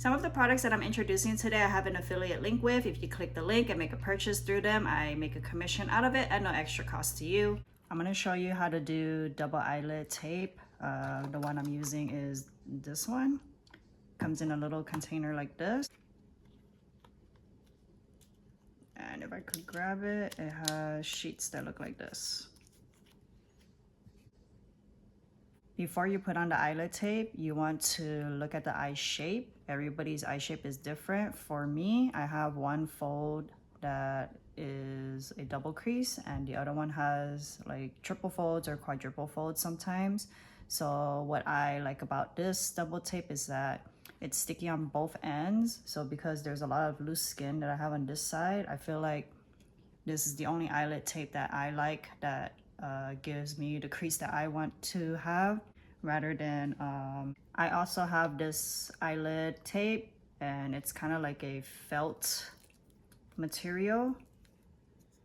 Some of the products that I'm introducing today I have an affiliate link with. If you click the link and make a purchase through them, I make a commission out of it at no extra cost to you. I'm going to show you how to do double eyelid tape. The one I'm using is this one. Comes in a little container like this. And if I could grab it, it has sheets that look like this. Before you put on the eyelid tape, you want to look at the eye shape. Everybody's eye shape is different. For me, I have one fold that is a double crease and the other one has like triple folds or quadruple folds sometimes. So what I like about this double tape is that it's sticky on both ends. So because there's a lot of loose skin that I have on this side, I feel like this is the only eyelid tape that I like that gives me the crease that I want to have, rather than I also have this eyelid tape and it's kind of like a felt material,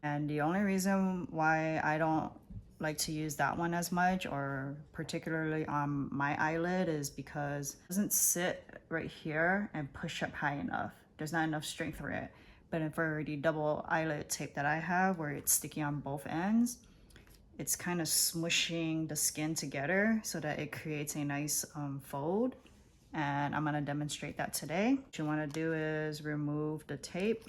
and the only reason why I don't like to use that one as much, or particularly on my eyelid, is because it doesn't sit right here and push up high enough. There's not enough strength for it. But for the double eyelid tape that I have, where it's sticky on both ends, it's kind of smushing the skin together so that it creates a nice fold. And I'm gonna demonstrate that today. What you wanna do is remove the tape.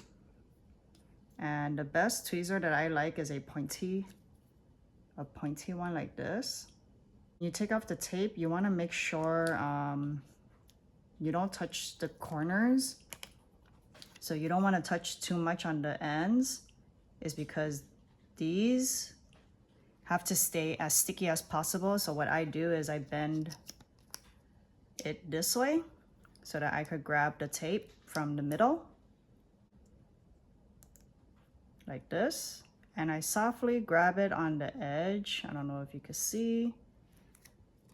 And the best tweezer that I like is a pointy one like this. You take off the tape, you wanna make sure you don't touch the corners. So you don't wanna touch too much on the ends, is because these have to stay as sticky as possible. So what I do is I bend it this way so that I could grab the tape from the middle like this, and I softly grab it on the edge. I don't know if you can see.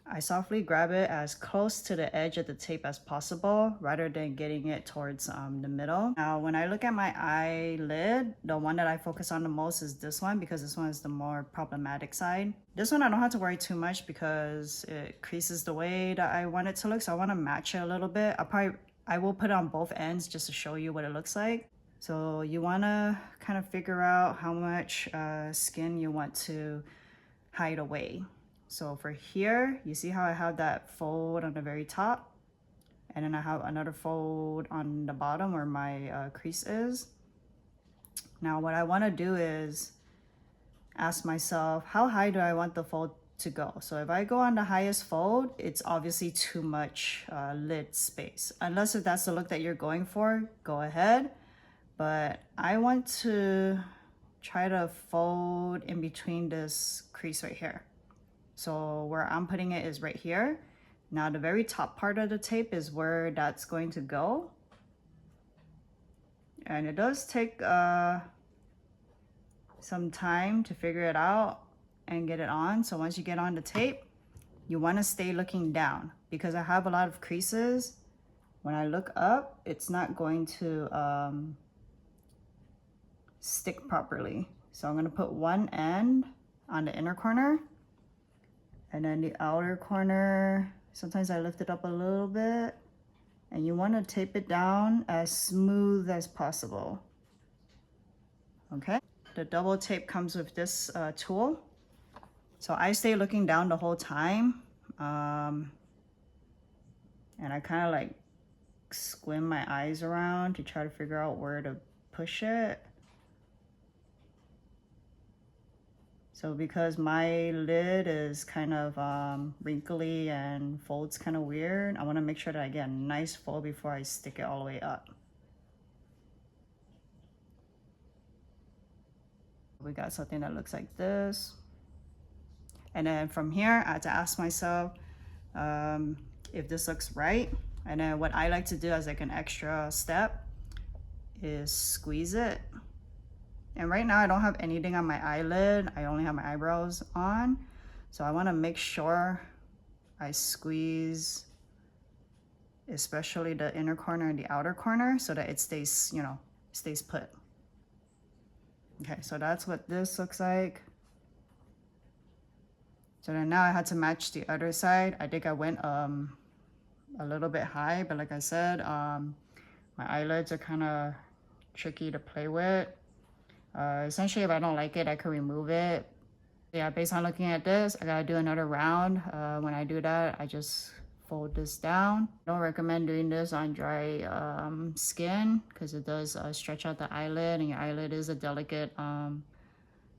I softly grab it as close to the edge of the tape as possible, rather than getting it towards the middle. Now, when I look at my eyelid, the one that I focus on the most is this one, because this one is the more problematic side. This one I don't have to worry too much because it creases the way that I want it to look, so I want to match it a little bit. I will put it on both ends just to show you what it looks like. So you want to kind of figure out how much skin you want to hide away. So for here, you see how I have that fold on the very top, and then I have another fold on the bottom where my crease is. Now what I want to do is ask myself, how high do I want the fold to go? So if I go on the highest fold, it's obviously too much lid space. Unless if that's the look that you're going for, go ahead. But I want to try to fold in between this crease right here. So where I'm putting it is right here. Now the very top part of the tape is where that's going to go. And it does take some time to figure it out and get it on. So once you get on the tape, you want to stay looking down, because I have a lot of creases. When I look up, it's not going to stick properly. So I'm going to put one end on the inner corner, and then the outer corner, sometimes I lift it up a little bit, and you want to tape it down as smooth as possible. Okay, the double tape comes with this tool. So I stay looking down the whole time, and I kind of like squint my eyes around to try to figure out where to push it. So because my lid is kind of wrinkly and folds kind of weird, I want to make sure that I get a nice fold before I stick it all the way up. We got something that looks like this. And then from here, I had to ask myself if this looks right. And then what I like to do as like an extra step is squeeze it. And right now I don't have anything on my eyelid. I only have my eyebrows on. So I want to make sure I squeeze, especially the inner corner and the outer corner, so that it stays, you know, stays put. Okay, so that's what this looks like. So then now I had to match the other side. I think I went a little bit high, but like I said, my eyelids are kind of tricky to play with. Essentially, if I don't like it, I can remove it. Yeah, based on looking at this, I gotta do another round. When I do that, I just fold this down. I don't recommend doing this on dry skin because it does stretch out the eyelid, and your eyelid is a delicate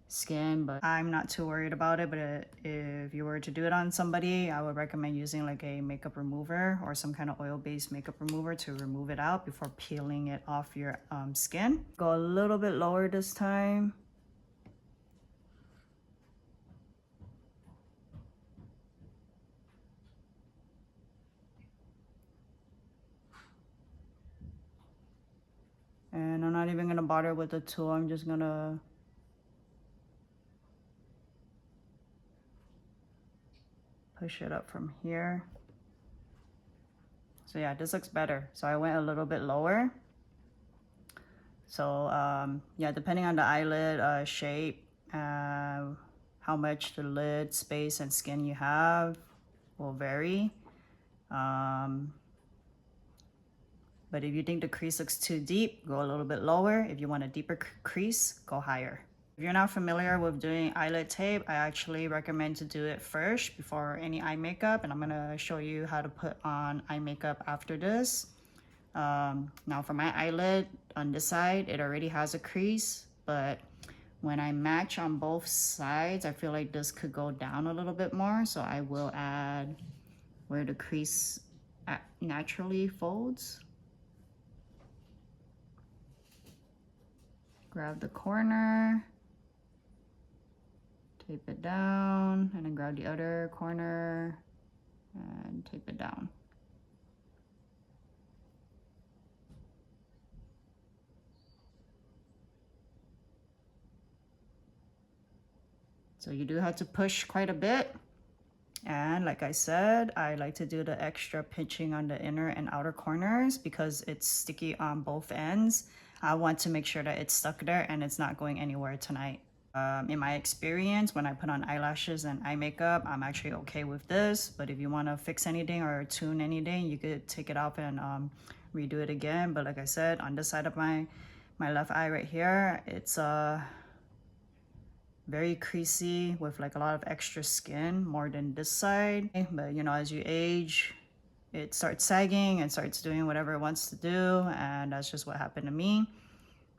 skin, but I'm not too worried about it. But if you were to do it on somebody, I would recommend using like a makeup remover or some kind of oil-based makeup remover to remove it out before peeling it off your skin. Go a little bit lower this time. And I'm not even gonna bother with the tool. I'm just gonna push it up from here. So yeah, this looks better. So I went a little bit lower. So yeah, depending on the eyelid shape, how much the lid space and skin you have will vary. But if you think the crease looks too deep, go a little bit lower. If you want a deeper crease, go higher. If you're not familiar with doing eyelid tape, I actually recommend to do it first before any eye makeup, and I'm gonna show you how to put on eye makeup after this. Now for my eyelid on this side, it already has a crease, but when I match on both sides, I feel like this could go down a little bit more, so I will add where the crease naturally folds. Grab the corner, tape it down, and then grab the other corner and tape it down. So you do have to push quite a bit. And like I said, I like to do the extra pinching on the inner and outer corners because it's sticky on both ends. I want to make sure that it's stuck there and it's not going anywhere tonight. In my experience, when I put on eyelashes and eye makeup, I'm actually okay with this. But if you want to fix anything or tune anything, you could take it off and redo it again. But like I said, on this side of my left eye right here, it's very creasy with like a lot of extra skin, more than this side. But you know, as you age, it starts sagging and starts doing whatever it wants to do, and that's just what happened to me.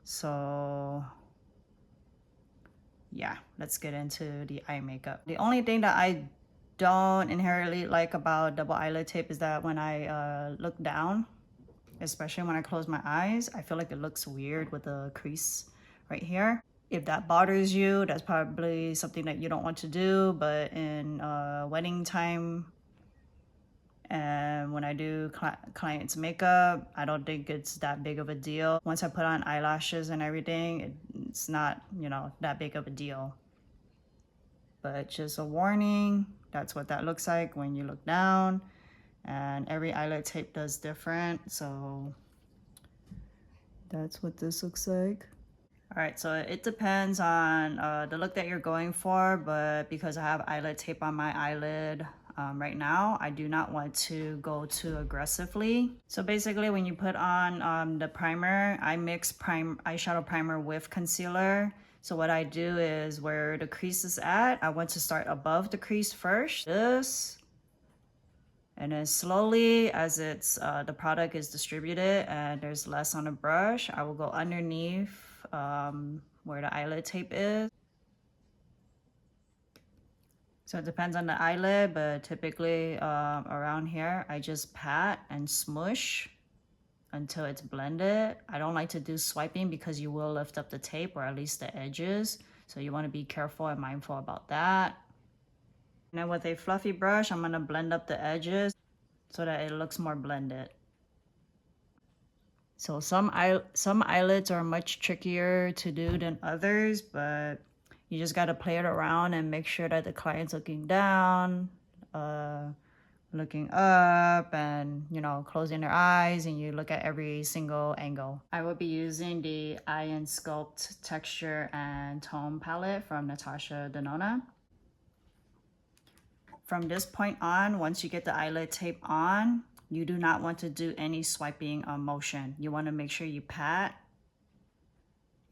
So yeah, let's get into the eye makeup. The only thing that I don't inherently like about double eyelid tape is that when I look down, especially when I close my eyes, I feel like it looks weird with the crease right here. If that bothers you, that's probably something that you don't want to do. But in wedding time and when I do clients' makeup, I don't think it's that big of a deal. Once I put on eyelashes and everything, it's not, you know, that big of a deal. But just a warning, that's what that looks like when you look down. And every eyelid tape does different, so that's what this looks like. All right, so it depends on the look that you're going for, but because I have eyelid tape on my eyelid right now, I do not want to go too aggressively. So basically when you put on the primer, I mix eyeshadow primer with concealer. So what I do is where the crease is at, I want to start above the crease first, this, and then slowly as it's the product is distributed and there's less on the brush, I will go underneath where the eyelid tape is. So it depends on the eyelid, but typically around here, I just pat and smush until it's blended. I don't like to do swiping because you will lift up the tape, or at least the edges. So you want to be careful and mindful about that. And then with a fluffy brush, I'm gonna blend up the edges so that it looks more blended. So some eyelids are much trickier to do than others, but you just gotta play it around and make sure that the client's looking down, looking up, and you know, closing their eyes, and you look at every single angle. I will be using the Eye and Sculpt texture and tone palette from Natasha Denona. From this point on, once you get the eyelid tape on, You do not want to do any swiping motion. You want to make sure you pat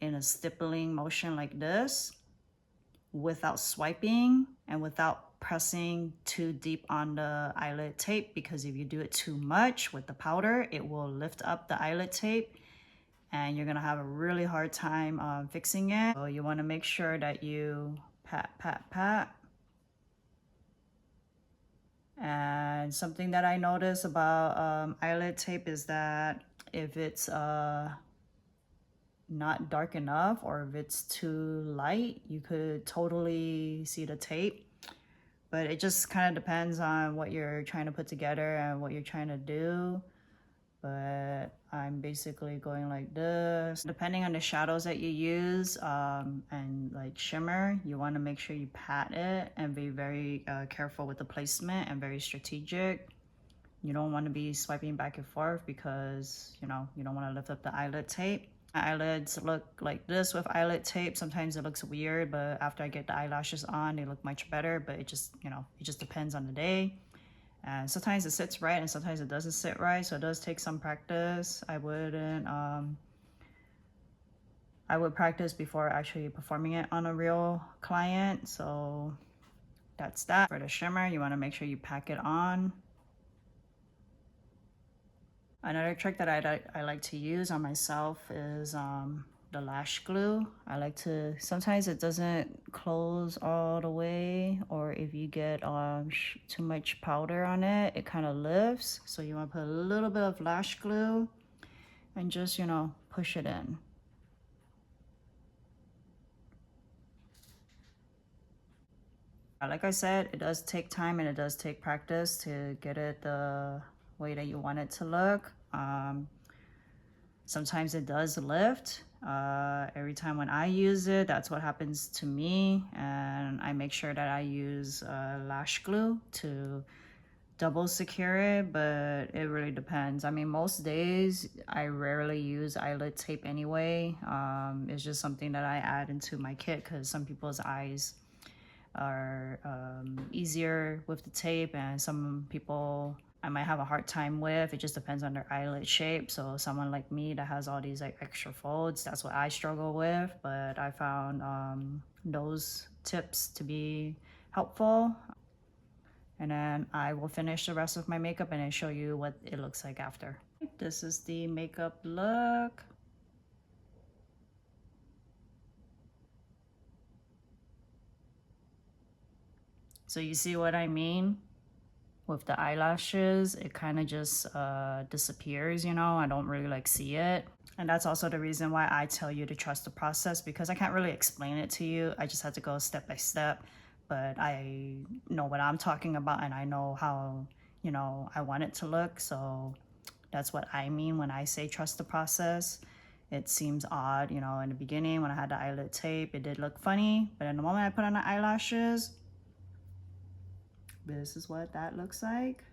in a stippling motion like this without swiping and without pressing too deep on the eyelid tape, because if you do it too much with the powder, it will lift up the eyelid tape and you're gonna have a really hard time fixing it. So you want to make sure that you pat, pat, pat. And something that I notice about eyelid tape is that if it's not dark enough or if it's too light, you could totally see the tape. But it just kind of depends on what you're trying to put together and what you're trying to do. But I'm basically going like this. Depending on the shadows that you use and like shimmer, you want to make sure you pat it and be very careful with the placement and very strategic. You don't want to be swiping back and forth because, you know, you don't want to lift up the eyelid tape. My eyelids look like this with eyelid tape. Sometimes it looks weird, but after I get the eyelashes on, they look much better. But it just, you know, it just depends on the day. And sometimes it sits right and sometimes it doesn't sit right. So it does take some practice. I would practice before actually performing it on a real client. So that's that. For the shimmer, you want to make sure you pack it on. Another trick that I like to use on myself is the Lash Glue. I like to, sometimes it doesn't close all the way, or if you get too much powder on it, it kind of lifts. So you want to put a little bit of Lash Glue and just, you know, push it in. Like I said, it does take time and it does take practice to get it the way that you want it to look. Sometimes it does lift. Every time when I use it, that's what happens to me. And I make sure that I use Lash Glue to double secure it, but it really depends. I mean, most days I rarely use eyelid tape anyway. It's just something that I add into my kit because some people's eyes are easier with the tape and some people I might have a hard time with. It just depends on their eyelid shape. So someone like me that has all these like extra folds, that's what I struggle with. But I found those tips to be helpful. And then I will finish the rest of my makeup and then show you what it looks like after. This is the makeup look. So you see what I mean? With the eyelashes, it kind of just disappears, you know? I don't really like see it. And that's also the reason why I tell you to trust the process, because I can't really explain it to you. I just have to go step by step. But I know what I'm talking about and I know how, you know, I want it to look. So that's what I mean when I say trust the process. It seems odd, you know, in the beginning when I had the eyelid tape, it did look funny. But in the moment I put on the eyelashes, this is what that looks like.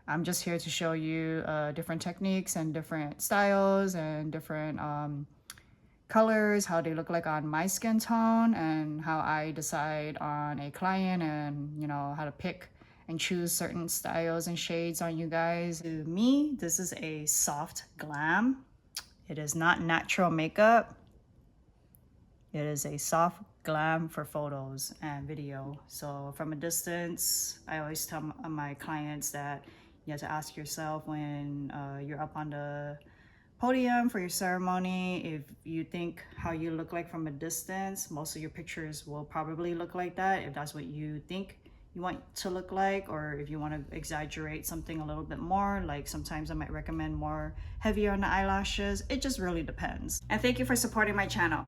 I'm just here to show you different techniques and different styles and different colors, how they look like on my skin tone, and how I decide on a client and, you know, how to pick and choose certain styles and shades on you guys. To me, this is a soft glam. It is not natural makeup. It is a soft glam for photos and video. So from a distance, I always tell my clients that you have to ask yourself when you're up on the podium for your ceremony, if you think how you look like from a distance, most of your pictures will probably look like that, if that's what you think you want to look like, or if you want to exaggerate something a little bit more, like sometimes I might recommend more heavier on the eyelashes. It just really depends. And thank you for supporting my channel.